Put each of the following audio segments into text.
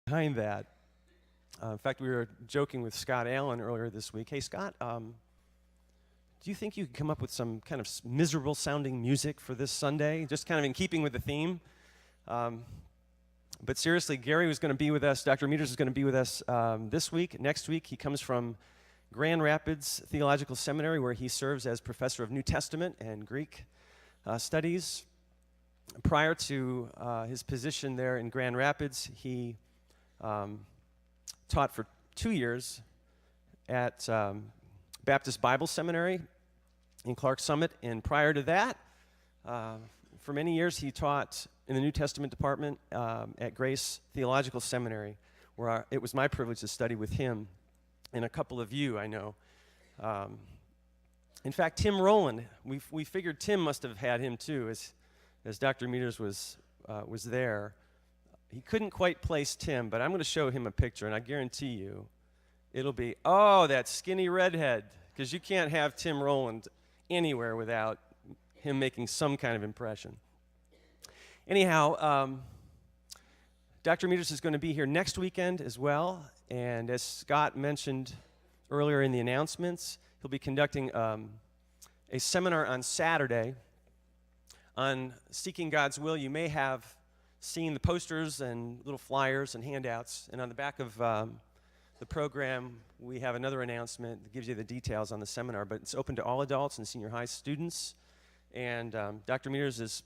behind that. In fact, we were joking with Scott Allen earlier this week. Hey, Scott, do you think you could come up with some kind of miserable-sounding music for this Sunday, just kind of in keeping with the theme? But seriously, Gary was going to be with us. Dr. Meters is going to be with us this week. Next week, he comes from Grand Rapids Theological Seminary, where he serves as professor of New Testament and Greek studies. Prior to his position there in Grand Rapids, he taught for 2 years at Baptist Bible Seminary in Clarks Summit, and prior to that, for many years he taught in the New Testament department at Grace Theological Seminary, where it was my privilege to study with him and a couple of you I know. In fact, Tim Rowland, we figured Tim must have had him too, as Dr. Meters was there. He couldn't quite place Tim, but I'm going to show him a picture, and I guarantee you it'll be, oh, that skinny redhead, because you can't have Tim Rowland anywhere without him making some kind of impression. Anyhow, Dr. Meters is going to be here next weekend as well, and as Scott mentioned earlier in the announcements, he'll be conducting a seminar on Saturday on seeking God's will. You may have seen the posters and little flyers and handouts, and on the back of the program, we have another announcement that gives you the details on the seminar, but it's open to all adults and senior high students, and Dr. Meters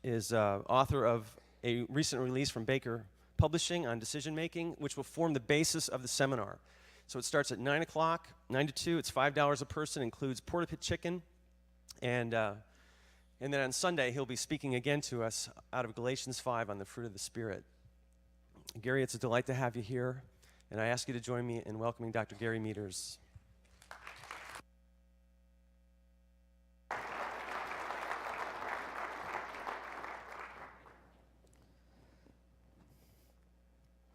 is author of a recent release from Baker Publishing on decision making, which will form the basis of the seminar. So it starts at 9 o'clock, 9 to 2, it's $5 a person, includes porta pit chicken, and then on Sunday, he'll be speaking again to us out of Galatians 5 on the fruit of the Spirit. Gary, it's a delight to have you here, and I ask you to join me in welcoming Dr. Gary Meters.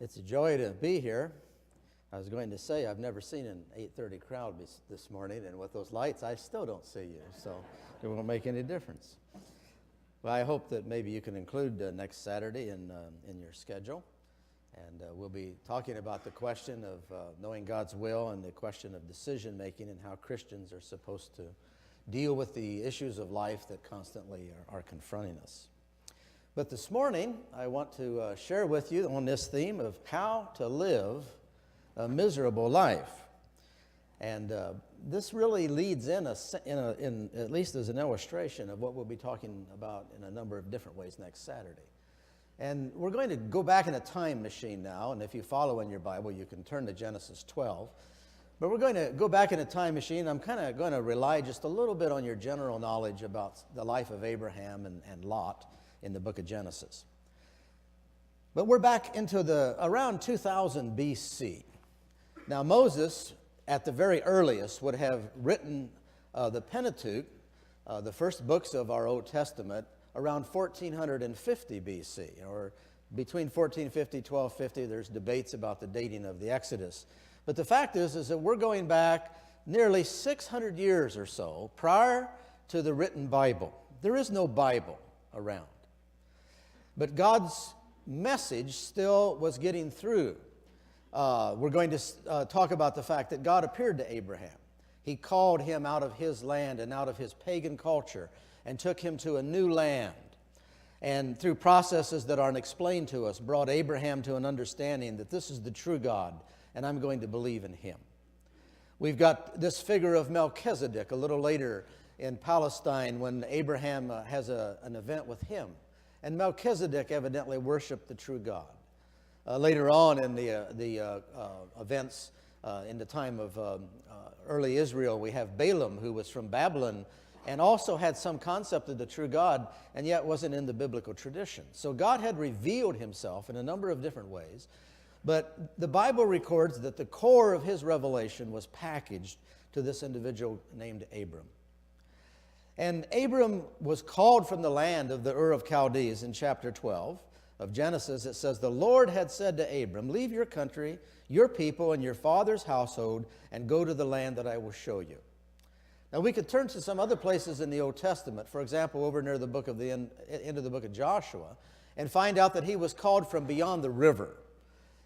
It's a joy to be here. I was going to say I've never seen an 8:30 crowd this morning, and with those lights, I still don't see you, so it won't make any difference. Well, I hope that maybe you can include next Saturday in your schedule, and we'll be talking about the question of knowing God's will and the question of decision making and how Christians are supposed to deal with the issues of life that constantly are confronting us. But this morning, I want to share with you on this theme of how to live a miserable life. And this really leads in at least as an illustration of what we'll be talking about in a number of different ways next Saturday. And we're going to go back in a time machine now, and if you follow in your Bible, you can turn to Genesis 12. But we're going to go back in a time machine. I'm kind of going to rely just a little bit on your general knowledge about the life of Abraham and Lot in the book of Genesis. But we're back into around 2000 BC. Now Moses, at the very earliest, would have written the Pentateuch, the first books of our Old Testament, around 1450 BC, or between 1450 and 1250. There's debates about the dating of the Exodus. But the fact is that we're going back nearly 600 years or so prior to the written Bible. There is no Bible around. But God's message still was getting through. We're going to talk about the fact that God appeared to Abraham. He called him out of his land and out of his pagan culture and took him to a new land. And through processes that aren't explained to us, brought Abraham to an understanding that this is the true God, and I'm going to believe in him. We've got this figure of Melchizedek a little later in Palestine when Abraham has an event with him. And Melchizedek evidently worshiped the true God. Later on in the events in the time of early Israel, we have Balaam, who was from Babylon and also had some concept of the true God, and yet wasn't in the biblical tradition. So God had revealed himself in a number of different ways, but the Bible records that the core of his revelation was packaged to this individual named Abram. And Abram was called from the land of the Ur of Chaldees in chapter 12 of Genesis. It says, "The Lord had said to Abram, leave your country, your people, and your father's household, and go to the land that I will show you." Now we could turn to some other places in the Old Testament, for example, over near the book of the end of the book of Joshua, and find out that he was called from beyond the river.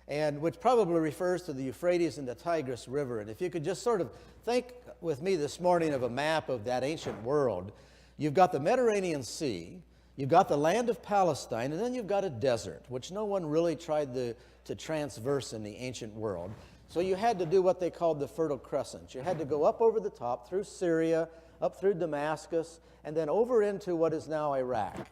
and which probably refers to the Euphrates and the Tigris River. And if you could just sort of think with me this morning of a map of that ancient world, you've got the Mediterranean Sea, you've got the land of Palestine, and then you've got a desert, which no one really tried to transverse in the ancient world. So you had to do what they called the Fertile Crescent. You had to go up over the top through Syria, up through Damascus, and then over into what is now Iraq.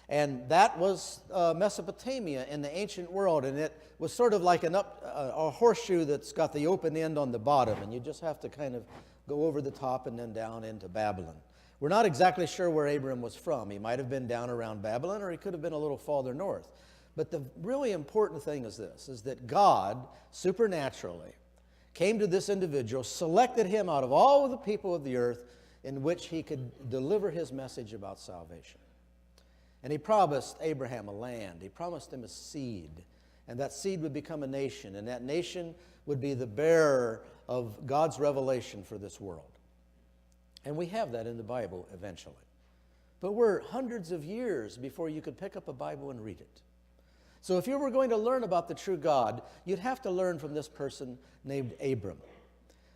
And that was Mesopotamia in the ancient world, and it was sort of like a horseshoe that's got the open end on the bottom, and you just have to kind of go over the top and then down into Babylon. We're not exactly sure where Abram was from. He might have been down around Babylon, or he could have been a little farther north. But the really important thing is this, is that God, supernaturally, came to this individual, selected him out of all of the people of the earth in which he could deliver his message about salvation. And he promised Abraham a land. He promised him a seed. And that seed would become a nation. And that nation would be the bearer of God's revelation for this world. And we have that in the Bible eventually. But we're hundreds of years before you could pick up a Bible and read it. So if you were going to learn about the true God, you'd have to learn from this person named Abram.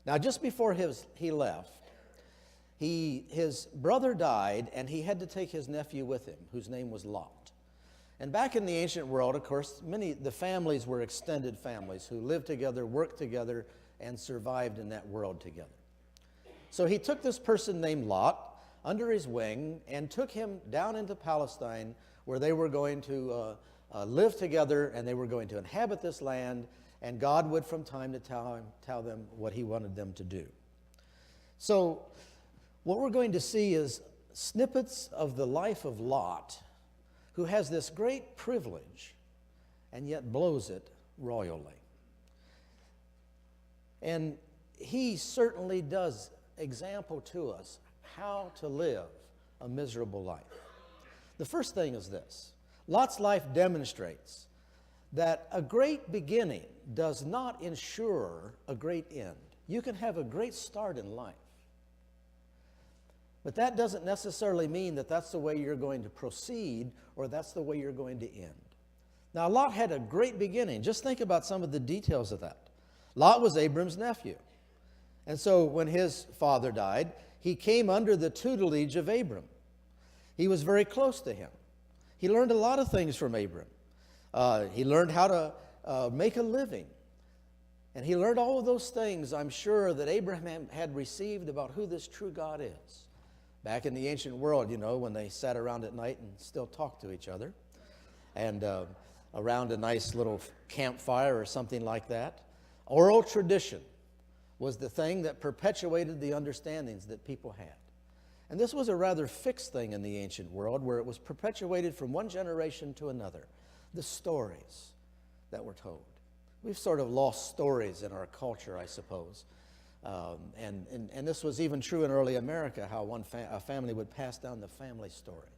Now, just before he left, his brother died, and he had to take his nephew with him, whose name was Lot. And back in the ancient world, of course, the families were extended families who lived together, worked together, and survived in that world together. So he took this person named Lot under his wing and took him down into Palestine, where they were going to live together, and they were going to inhabit this land, and God would from time to time tell them what he wanted them to do. So what we're going to see is snippets of the life of Lot, who has this great privilege and yet blows it royally. And he certainly does example to us how to live a miserable life. The first thing is this. Lot's life demonstrates that a great beginning does not ensure a great end. You can have a great start in life, but that doesn't necessarily mean that that's the way you're going to proceed or that's the way you're going to end. Now, Lot had a great beginning. Just think about some of the details of that. Lot was Abram's nephew. And so when his father died, he came under the tutelage of Abram. He was very close to him. He learned a lot of things from Abram. He learned how to make a living. And he learned all of those things, I'm sure, that Abraham had received about who this true God is. Back in the ancient world, you know, when they sat around at night and still talked to each other, and around a nice little campfire or something like that. Oral tradition was the thing that perpetuated the understandings that people had. And this was a rather fixed thing in the ancient world, where it was perpetuated from one generation to another. The stories that were told. We've sort of lost stories in our culture, I suppose. And this was even true in early America, how a family would pass down the family stories.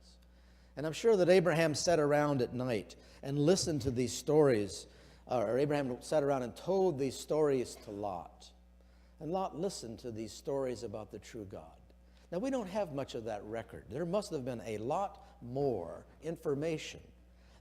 And I'm sure that Abraham sat around at night and listened to these stories, or Abraham sat around and told these stories to Lot. And Lot listened to these stories about the true God. Now, we don't have much of that record. There must have been a lot more information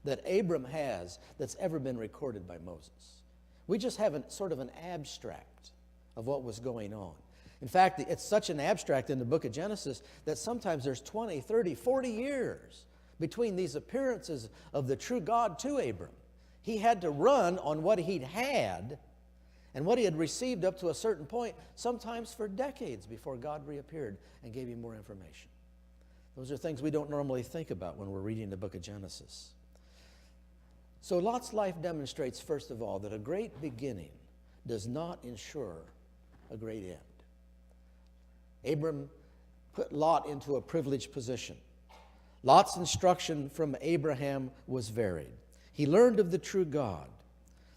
that Abram has that's ever been recorded by Moses. We just have sort of an abstract of what was going on. In fact, it's such an abstract in the book of Genesis that sometimes there's 20, 30, 40 years between these appearances of the true God to Abram. He had to run on what he'd had and what he had received up to a certain point, sometimes for decades before God reappeared and gave him more information. Those are things we don't normally think about when we're reading the book of Genesis. So Lot's life demonstrates, first of all, that a great beginning does not ensure a great end. Abram put Lot into a privileged position. Lot's instruction from Abraham was varied. He learned of the true God,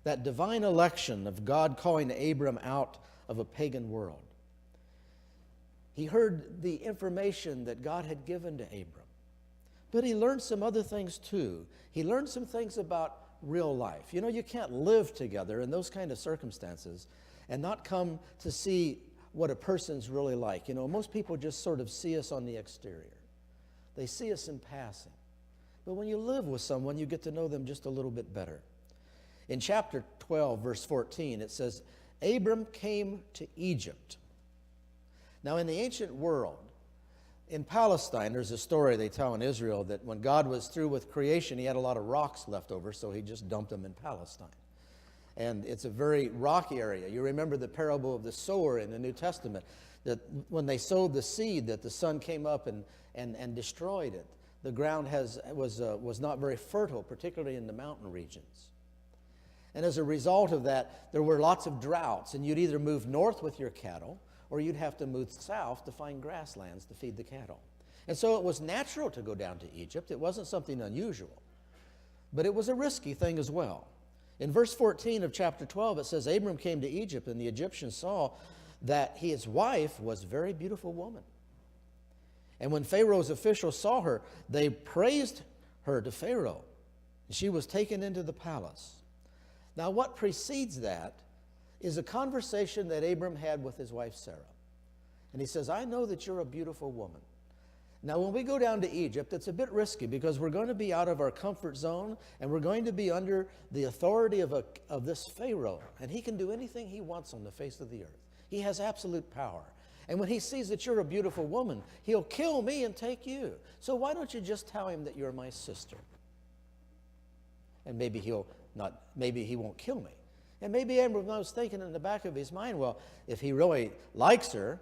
that divine election of God calling Abram out of a pagan world. He heard the information that God had given to Abram. But he learned some other things too. He learned some things about real life. You know, you can't live together in those kind of circumstances and not come to see what a person's really like. You know, most people just sort of see us on the exterior. They see us in passing. But when you live with someone, you get to know them just a little bit better. In chapter 12, verse 14, it says, Abram came to Egypt. Now, in the ancient world, in Palestine, there's a story they tell in Israel that when God was through with creation, he had a lot of rocks left over, so he just dumped them in Palestine. And it's a very rocky area. You remember the parable of the sower in the New Testament, that when they sowed the seed, that the sun came up and destroyed it. The ground was not very fertile, particularly in the mountain regions. And as a result of that, there were lots of droughts, and you'd either move north with your cattle, or you'd have to move south to find grasslands to feed the cattle. And so it was natural to go down to Egypt. It wasn't something unusual. But it was a risky thing as well. In verse 14 of chapter 12, it says, Abram came to Egypt, and the Egyptians saw that his wife was a very beautiful woman. And when Pharaoh's officials saw her, they praised her to Pharaoh. And she was taken into the palace. Now, what precedes that is a conversation that Abram had with his wife Sarah. And he says, I know that you're a beautiful woman. Now, when we go down to Egypt, it's a bit risky because we're going to be out of our comfort zone and we're going to be under the authority of this Pharaoh. And he can do anything he wants on the face of the earth. He has absolute power. And when he sees that you're a beautiful woman, he'll kill me and take you. So why don't you just tell him that you're my sister? And maybe he won't kill me. And maybe Abram was thinking in the back of his mind, well, if he really likes her,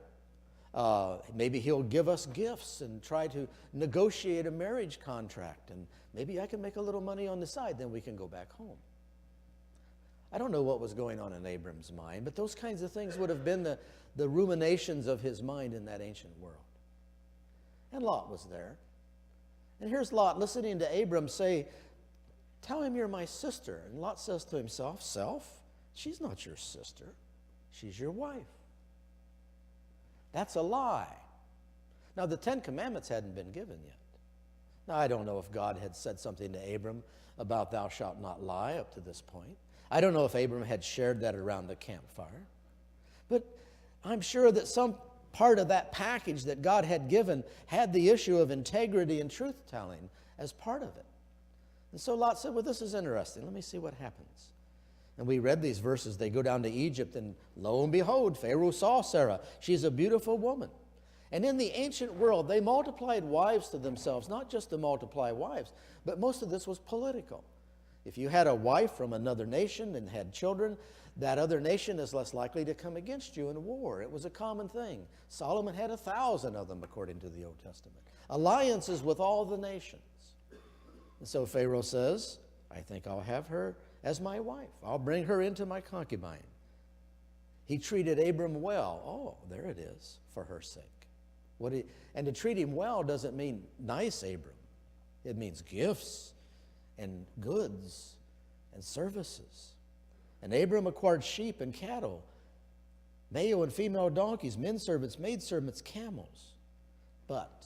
maybe he'll give us gifts and try to negotiate a marriage contract. And maybe I can make a little money on the side, then we can go back home. I don't know what was going on in Abram's mind, but those kinds of things would have been the ruminations of his mind in that ancient world. And Lot was there. And here's Lot listening to Abram say, tell him you're my sister. And Lot says to himself, she's not your sister. She's your wife. That's a lie. Now, the Ten Commandments hadn't been given yet. Now, I don't know if God had said something to Abram about thou shalt not lie up to this point. I don't know if Abram had shared that around the campfire. But I'm sure that some part of that package that God had given had the issue of integrity and truth-telling as part of it. And so Lot said, well, this is interesting. Let me see what happens. And we read these verses. They go down to Egypt, and lo and behold, Pharaoh saw Sarah. She's a beautiful woman. And in the ancient world, they multiplied wives to themselves, not just to multiply wives, but most of this was political. If you had a wife from another nation and had children, that other nation is less likely to come against you in war. It was a common thing. Solomon had 1,000 of them, according to the Old Testament. Alliances with all the nations. And so Pharaoh says, I think I'll have her as my wife. I'll bring her into my concubine. He treated Abram well. Oh, there it is, for her sake. And to treat him well doesn't mean nice Abram. It means gifts and goods and services. And Abram acquired sheep and cattle, male and female donkeys, men servants, maid servants, camels. But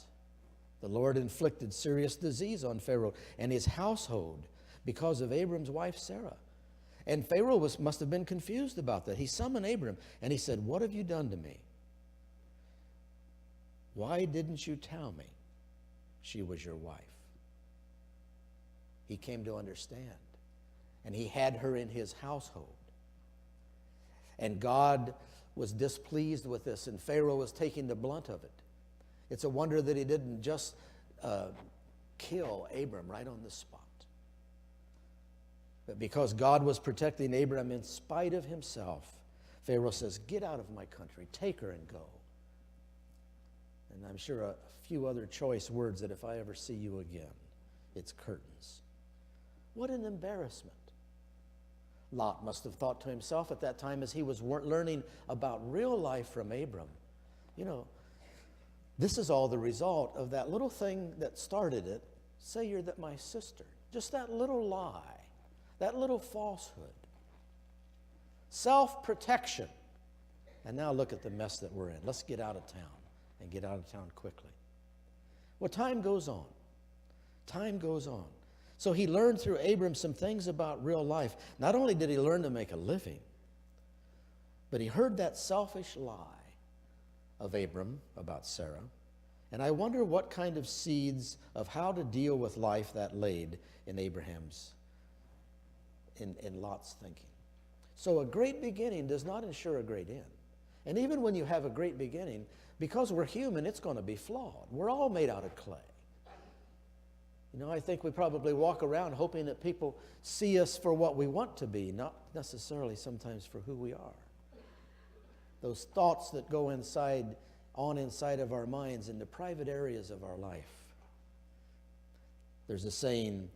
the Lord inflicted serious disease on Pharaoh and his household because of Abram's wife Sarah. And Pharaoh must have been confused about that. He summoned Abram and he said, what have you done to me? Why didn't you tell me she was your wife? He came to understand. And he had her in his household. And God was displeased with this, and Pharaoh was taking the blunt of it. It's a wonder that he didn't just kill Abram right on the spot. But because God was protecting Abram in spite of himself, Pharaoh says, get out of my country, take her and go. And I'm sure a few other choice words that if I ever see you again, it's curtains. What an embarrassment. Lot must have thought to himself at that time as he was learning about real life from Abram, this is all the result of that little thing that started it. Say you're my sister. Just that little lie, that little falsehood. Self-protection. And now look at the mess that we're in. Let's get out of town and get out of town quickly. Well, time goes on. Time goes on. So he learned through Abram some things about real life. Not only did he learn to make a living, but he heard that selfish lie of Abram about Sarah. And I wonder what kind of seeds of how to deal with life that laid in in Lot's thinking. So a great beginning does not ensure a great end. And even when you have a great beginning, because we're human, it's going to be flawed. We're all made out of clay. You know, I think we probably walk around hoping that people see us for what we want to be, not necessarily sometimes for who we are. Those thoughts that go inside of our minds in the private areas of our life. There's a saying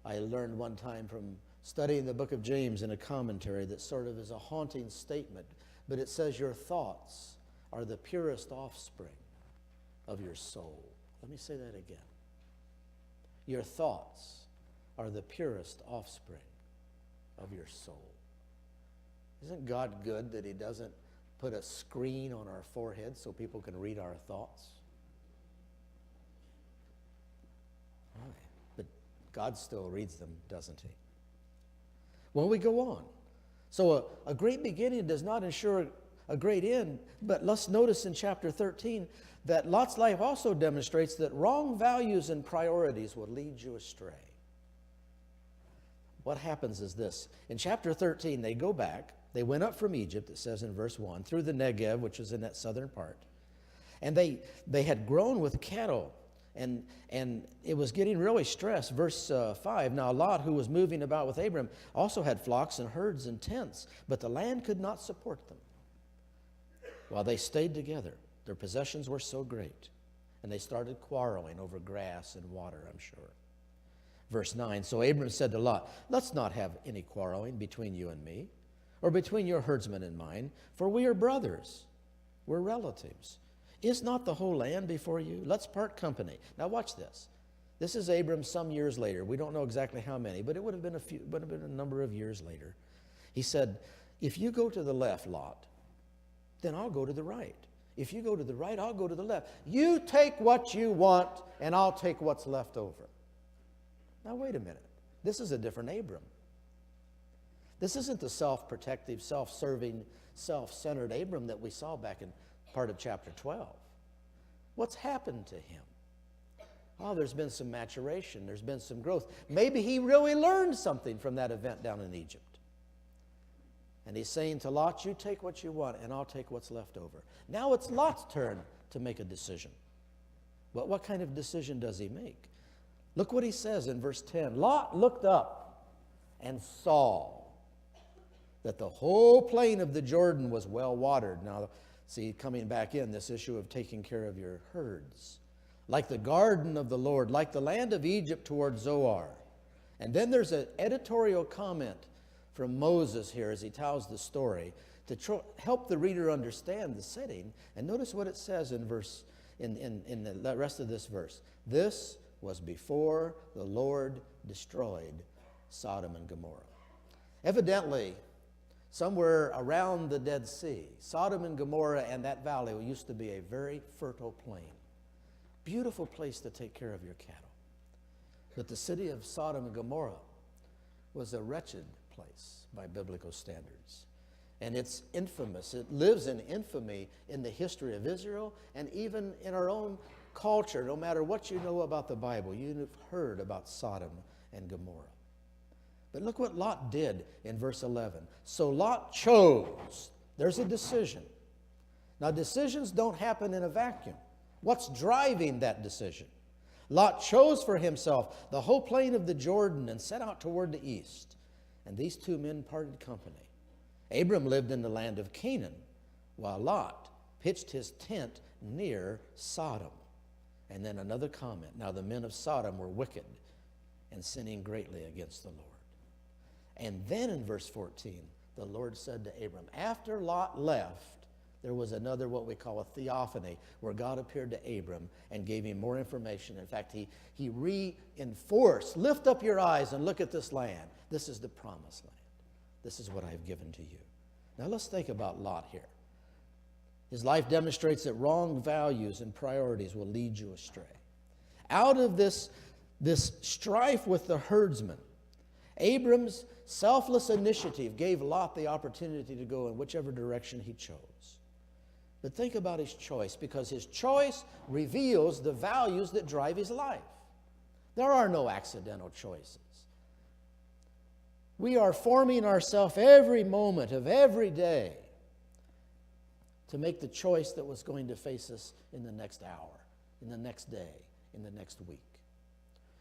I learned one time from studying the book of James in a commentary that sort of is a haunting statement, but it says your thoughts are the purest offspring of your soul. Let me say that again. Your thoughts are the purest offspring of your soul. Isn't God good that He doesn't put a screen on our forehead so people can read our thoughts? Right. But God still reads them, doesn't He? Well, we go on. So a great beginning does not ensure a great end, but let's notice in chapter 13 that Lot's life also demonstrates that wrong values and priorities will lead you astray. What happens is this. In chapter 13, they go back. They went up from Egypt, it says in verse 1, through the Negev, which is in that southern part. And they had grown with cattle, and it was getting really stressed. Verse 5, now Lot, who was moving about with Abram, also had flocks and herds and tents, but the land could not support them. While they stayed together, their possessions were so great, and they started quarreling over grass and water, I'm sure. Verse 9, so Abram said to Lot, let's not have any quarreling between you and me, or between your herdsmen and mine, for we are brothers, we're relatives. Is not the whole land before you? Let's part company. Now watch this. This is Abram some years later. We don't know exactly how many, but it would have been a number of years later. He said, if you go to the left, Lot, then I'll go to the right. If you go to the right, I'll go to the left. You take what you want, and I'll take what's left over. Now, wait a minute. This is a different Abram. This isn't the self-protective, self-serving, self-centered Abram that we saw back in part of chapter 12. What's happened to him? Oh, there's been some maturation. There's been some growth. Maybe he really learned something from that event down in Egypt. And he's saying to Lot, you take what you want, and I'll take what's left over. Now it's Lot's turn to make a decision. But what kind of decision does he make? Look what he says in verse 10. Lot looked up and saw that the whole plain of the Jordan was well watered. Now, see, coming back in, this issue of taking care of your herds. Like the garden of the Lord, like the land of Egypt toward Zoar. And then there's an editorial comment from Moses here as he tells the story to help the reader understand the setting. And notice what it says in the rest of this verse. This was before the Lord destroyed Sodom and Gomorrah. Evidently, somewhere around the Dead Sea, Sodom and Gomorrah and that valley used to be a very fertile plain. Beautiful place to take care of your cattle. But the city of Sodom and Gomorrah was a wretched place by biblical standards. And it's infamous. It lives in infamy in the history of Israel and even in our own culture. No matter what you know about the Bible, you've heard about Sodom and Gomorrah. But look what Lot did in verse 11. So Lot chose. There's a decision. Now, decisions don't happen in a vacuum. What's driving that decision? Lot chose for himself the whole plain of the Jordan and set out toward the east. And these two men parted company. Abram lived in the land of Canaan, while Lot pitched his tent near Sodom. And then another comment. Now the men of Sodom were wicked and sinning greatly against the Lord. And then in verse 14, the Lord said to Abram, after Lot left, there was another, what we call a theophany, where God appeared to Abram and gave him more information. In fact, he reinforced, lift up your eyes and look at this land. This is the promised land. This is what I have given to you. Now let's think about Lot here. His life demonstrates that wrong values and priorities will lead you astray. Out of this strife with the herdsmen, Abram's selfless initiative gave Lot the opportunity to go in whichever direction he chose. But think about his choice, because his choice reveals the values that drive his life. There are no accidental choices. We are forming ourselves every moment of every day to make the choice that was going to face us in the next hour, in the next day, in the next week.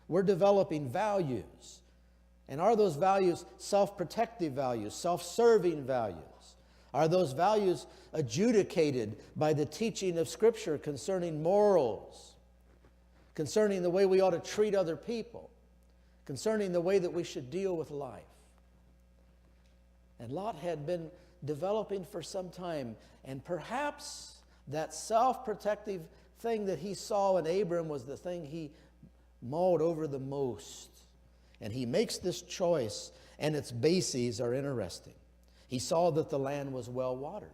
We're developing values. And are those values self-protective values, self-serving values? Are those values adjudicated by the teaching of Scripture concerning morals, concerning the way we ought to treat other people, concerning the way that we should deal with life? And Lot had been developing for some time, and perhaps that self-protective thing that he saw in Abram was the thing he mulled over the most. And he makes this choice, and its bases are interesting. He saw that the land was well watered.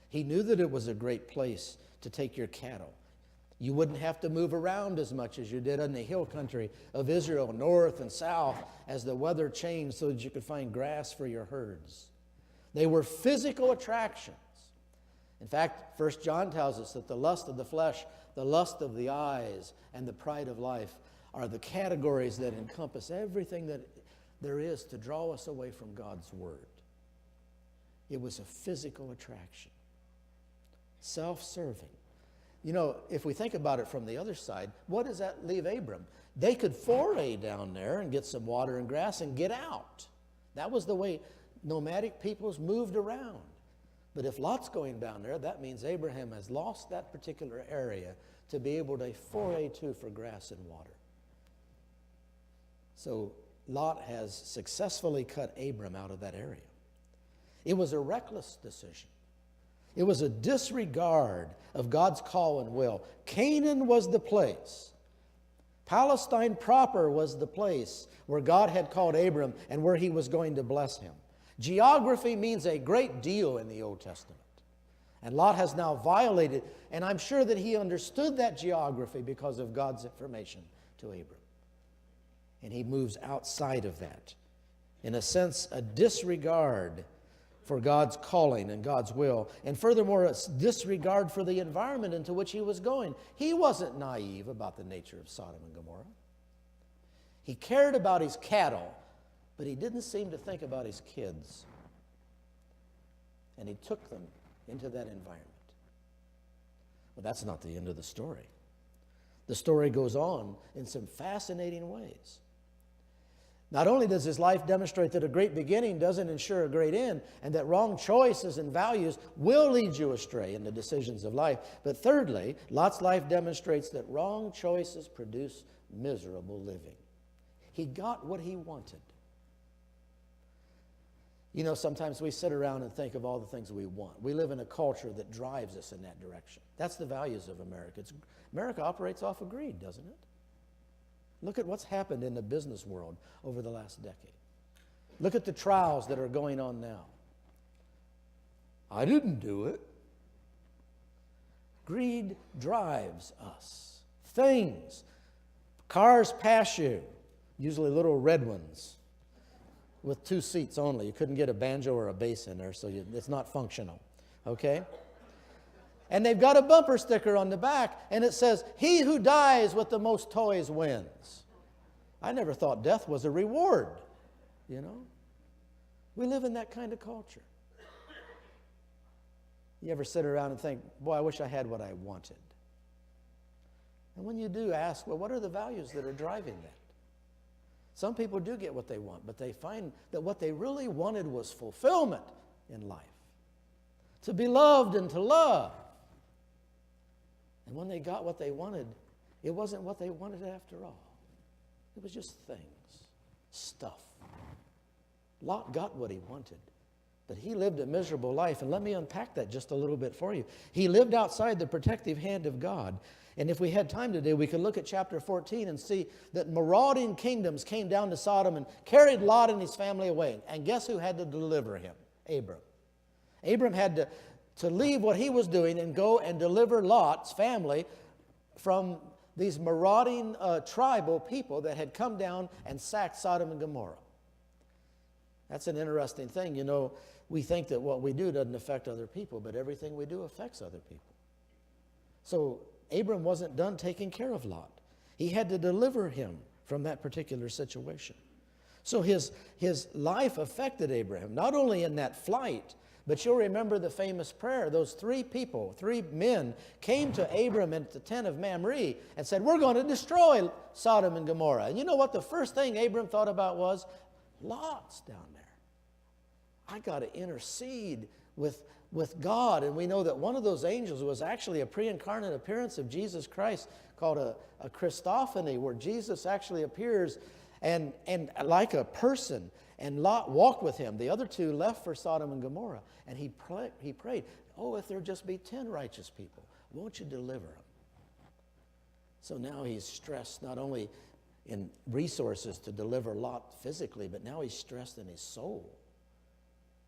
He knew that it was a great place to take your cattle. You wouldn't have to move around as much as you did in the hill country of Israel, north and south, as the weather changed so that you could find grass for your herds. They were physical attractions. In fact, 1 John tells us that the lust of the flesh, the lust of the eyes, and the pride of life are the categories that encompass everything that there is to draw us away from God's Word. It was a physical attraction. Self-serving. You know, if we think about it from the other side, what does that leave Abram? They could foray down there and get some water and grass and get out. That was the way nomadic peoples moved around. But if Lot's going down there, that means Abraham has lost that particular area to be able to foray to for grass and water. So Lot has successfully cut Abram out of that area. It was a reckless decision. It was a disregard of God's call and will. Canaan was the place. Palestine proper was the place where God had called Abram and where he was going to bless him. Geography means a great deal in the Old Testament. And Lot has now violated, and I'm sure that he understood that geography because of God's information to Abram. And he moves outside of that. In a sense, a disregard for God's calling and God's will. And furthermore, a disregard for the environment into which he was going. He wasn't naive about the nature of Sodom and Gomorrah. He cared about his cattle, but he didn't seem to think about his kids. And he took them into that environment. Well, that's not the end of the story. The story goes on in some fascinating ways. Not only does his life demonstrate that a great beginning doesn't ensure a great end, and that wrong choices and values will lead you astray in the decisions of life, but thirdly, Lot's life demonstrates that wrong choices produce miserable living. He got what he wanted. You know, sometimes we sit around and think of all the things we want. We live in a culture that drives us in that direction. That's the values of America. America operates off of greed, doesn't it? Look at what's happened in the business world over the last decade. Look at the trials that are going on now. I didn't do it. Greed drives us. Things. Cars pass you, usually little red ones with 2 seats only. You couldn't get a banjo or a bass in there, so it's not functional. Okay? And they've got a bumper sticker on the back, and it says, "He who dies with the most toys wins." I never thought death was a reward, you know. We live in that kind of culture. You ever sit around and think, boy, I wish I had what I wanted? And when you do, ask, well, what are the values that are driving that? Some people do get what they want, but they find that what they really wanted was fulfillment in life. To be loved and to love. And when they got what they wanted, it wasn't what they wanted after all. It was just things, stuff. Lot got what he wanted, but he lived a miserable life. And let me unpack that just a little bit for you. He lived outside the protective hand of God. And if we had time today, we could look at chapter 14 and see that marauding kingdoms came down to Sodom and carried Lot and his family away. And guess who had to deliver him? Abram. Abram had to leave what he was doing and go and deliver Lot's family from these marauding tribal people that had come down and sacked Sodom and Gomorrah. That's an interesting thing. You know, we think that what we do doesn't affect other people, but everything we do affects other people. So Abram wasn't done taking care of Lot. He had to deliver him from that particular situation. So his life affected Abraham, not only in that flight, but you'll remember the famous prayer. Those three men, came to Abram at the tent of Mamre and said, we're going to destroy Sodom and Gomorrah. And you know what the first thing Abram thought about was? Lot's down there. I got to intercede with God. And we know that one of those angels was actually a pre-incarnate appearance of Jesus Christ called a Christophany, where Jesus actually appears and like a person. And Lot walked with him. The other two left for Sodom and Gomorrah. And he prayed, oh, if there just be 10 righteous people, won't you deliver them? So now he's stressed not only in resources to deliver Lot physically, but now he's stressed in his soul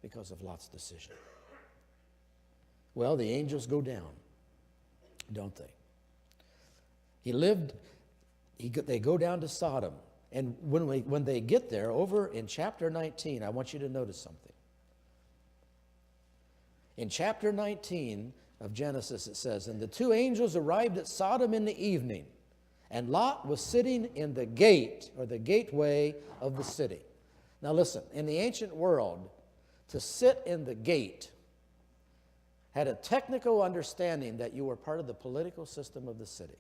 because of Lot's decision. Well, the angels go down, don't they? They go down to Sodom. And when they get there, over in chapter 19, I want you to notice something. In chapter 19 of Genesis, it says, and the two angels arrived at Sodom in the evening, and Lot was sitting in the gate, or the gateway of the city. Now listen, in the ancient world, to sit in the gate had a technical understanding that you were part of the political system of the city.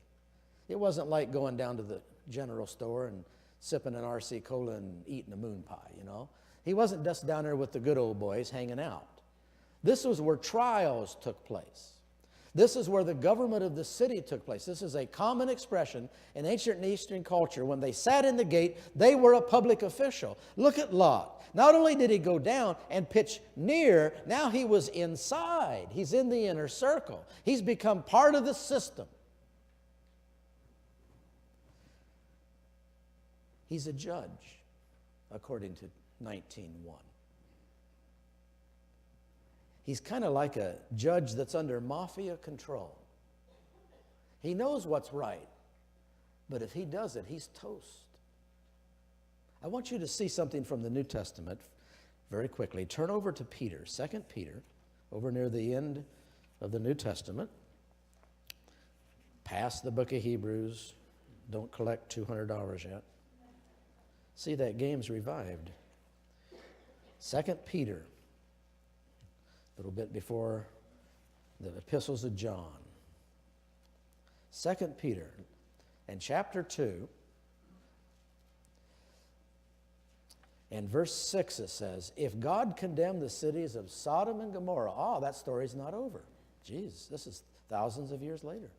It wasn't like going down to the general store and sipping an RC Cola and eating a moon pie, you know. He wasn't just down there with the good old boys hanging out. This was where trials took place. This is where the government of the city took place. This is a common expression in ancient and Eastern culture. When they sat in the gate, they were a public official. Look at Lot. Not only did he go down and pitch near, now he was inside. He's in the inner circle. He's become part of the system. He's a judge, according to 19:1. He's kind of like a judge that's under mafia control. He knows what's right, but if he does it, he's toast. I want you to see something from the New Testament very quickly. Turn over to Peter, 2 Peter, over near the end of the New Testament. Past the book of Hebrews. Don't collect $200 yet. See, that game's revived. 2 Peter, a little bit before the epistles of John. 2 Peter, and chapter 2, and verse 6 it says, if God condemned the cities of Sodom and Gomorrah, that story's not over. Jeez, this is thousands of years later.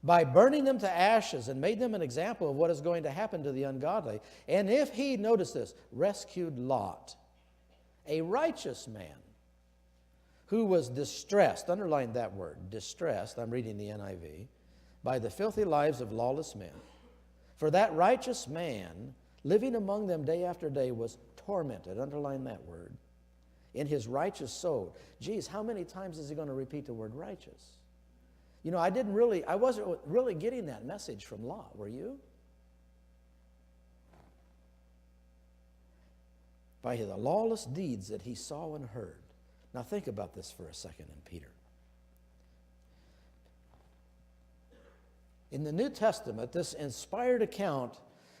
By burning them to ashes and made them an example of what is going to happen to the ungodly. And if he, notice this, rescued Lot, a righteous man who was distressed, underline that word, distressed, I'm reading the NIV, by the filthy lives of lawless men. For that righteous man, living among them day after day, was tormented, underline that word, in his righteous soul. Geez, how many times is he going to repeat the word righteous? You know, I wasn't really getting that message from Lot, were you? By the lawless deeds that he saw and heard. Now think about this for a second in Peter. In the New Testament, this inspired account,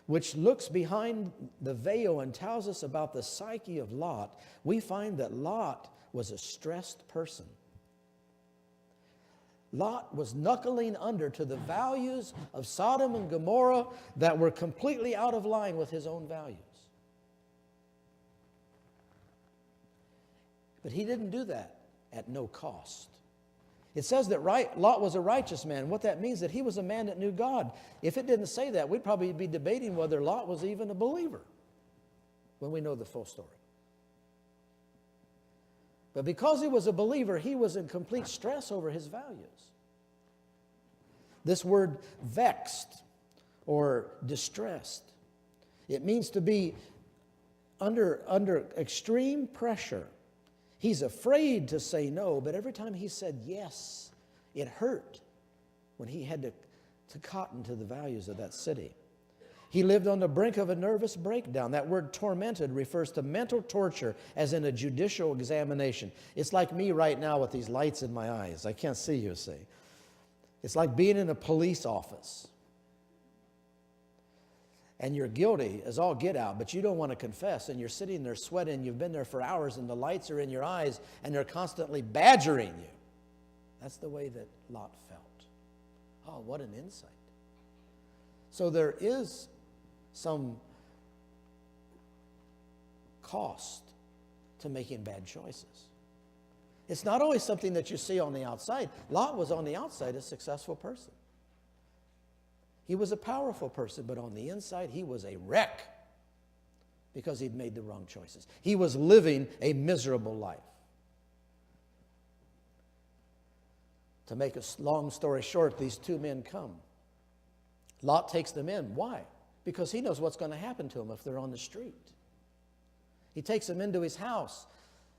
which looks behind the veil and tells us about the psyche of Lot, we find that Lot was a stressed person. Lot was knuckling under to the values of Sodom and Gomorrah that were completely out of line with his own values. But he didn't do that at no cost. It says that Lot was a righteous man. What that means is that he was a man that knew God. If it didn't say that, we'd probably be debating whether Lot was even a believer when we know the full story. But because he was a believer, he was in complete stress over his values. This word vexed or distressed, it means to be under extreme pressure. He's afraid to say no, but every time he said yes, it hurt when he had to cotton to the values of that city. He lived on the brink of a nervous breakdown. That word tormented refers to mental torture, as in a judicial examination. It's like me right now with these lights in my eyes. I can't see you, see. It's like being in a police office. and you're guilty as all get out, but you don't want to confess, and you're sitting there sweating, you've been there for hours, and the lights are in your eyes, and they're constantly badgering you. That's the way that Lot felt. Oh, what an insight. So there is some cost to making bad choices. It's not always something that you see on the outside. Lot was on the outside a successful person. He was a powerful person, but on the inside he was a wreck because he'd made the wrong choices. He was living a miserable life. To make a long story short, these two men come. Lot takes them in. Why? Because he knows what's going to happen to them if they're on the street. He takes them into his house.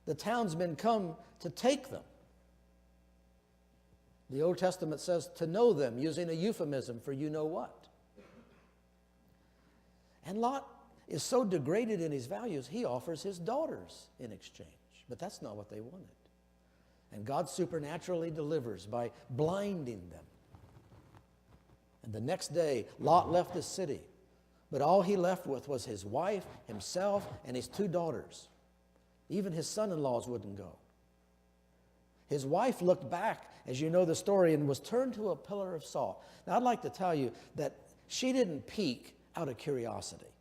The townsmen come to take them. The Old Testament says to know them, using a euphemism for you know what. And Lot is so degraded in his values, he offers his daughters in exchange. But that's not what they wanted. And God supernaturally delivers by blinding them. And the next day, Lot left the city. But all he left with was his wife, himself, and his two daughters. Even his son-in-laws wouldn't go. His wife looked back, as you know the story, and was turned to a pillar of salt. Now, I'd like to tell you that she didn't peek out of curiosity.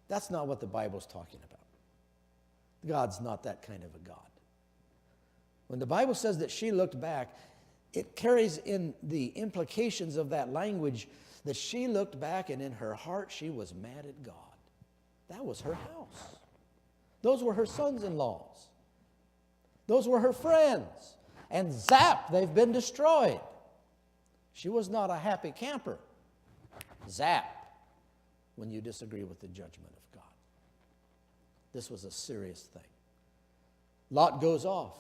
That's not what the Bible's talking about. God's not that kind of a God. When the Bible says that she looked back, it carries in the implications of that language that she looked back and in her heart she was mad at God. That was her house. Those were her sons-in-laws. Those were her friends. And zap, they've been destroyed. She was not a happy camper. Zap, when you disagree with the judgment of God. This was a serious thing. Lot goes off.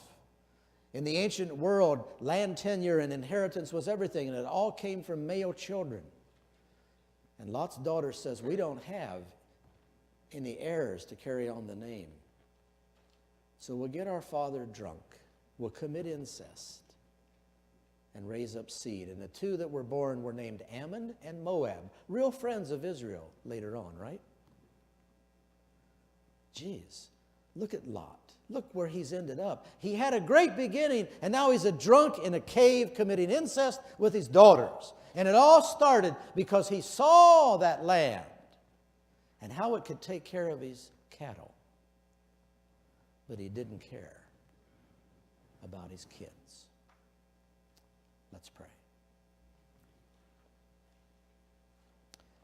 In the ancient world, land tenure and inheritance was everything, and it all came from male children. And Lot's daughter says, we don't have any heirs to carry on the name. So we'll get our father drunk. We'll commit incest and raise up seed. And the two that were born were named Ammon and Moab, real friends of Israel later on, right? Geez, look at Lot. Look where he's ended up. He had a great beginning, and now he's a drunk in a cave committing incest with his daughters. And it all started because he saw that land and how it could take care of his cattle. But he didn't care about his kids. Let's pray.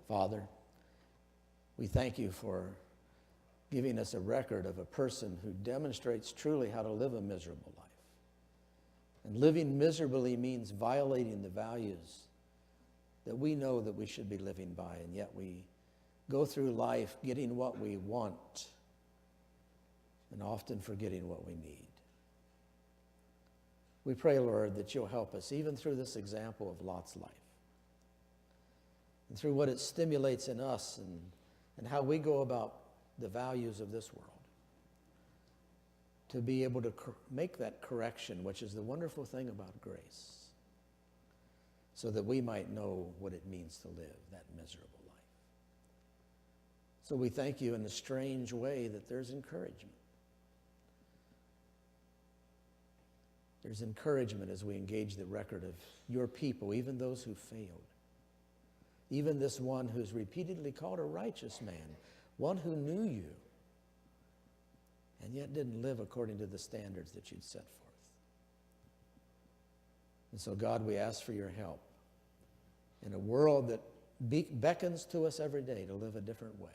Father, we thank you for giving us a record of a person who demonstrates truly how to live a miserable life. And living miserably means violating the values that we know that we should be living by, and yet we go through life getting what we want and often forgetting what we need. We pray, Lord, that you'll help us even through this example of Lot's life and through what it stimulates in us and how we go about the values of this world, to be able to make that correction, which is the wonderful thing about grace, so that we might know what it means to live that miserable life. So we thank you in the strange way that there's encouragement. There's encouragement as we engage the record of your people, even those who failed. Even this one who's repeatedly called a righteous man, one who knew you, and yet didn't live according to the standards that you'd set forth. And so, God, we ask for your help in a world that beckons to us every day to live a different way,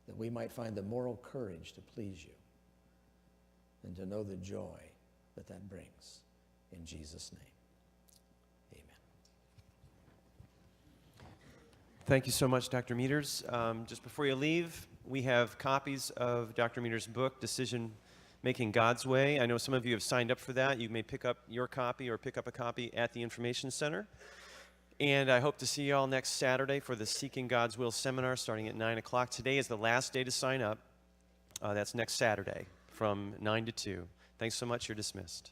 that we might find the moral courage to please you and to know the joy that that brings. In Jesus' name, amen. Thank you so much, Dr. Meters. Just before you leave, we have copies of Dr. Meters' book, Decision Making God's Way. I know some of you have signed up for that. You may pick up your copy or pick up a copy at the Information Center. And I hope to see you all next Saturday for the Seeking God's Will seminar starting at 9 o'clock. Today is the last day to sign up. That's next Saturday from 9 to 2. Thanks so much. You're dismissed.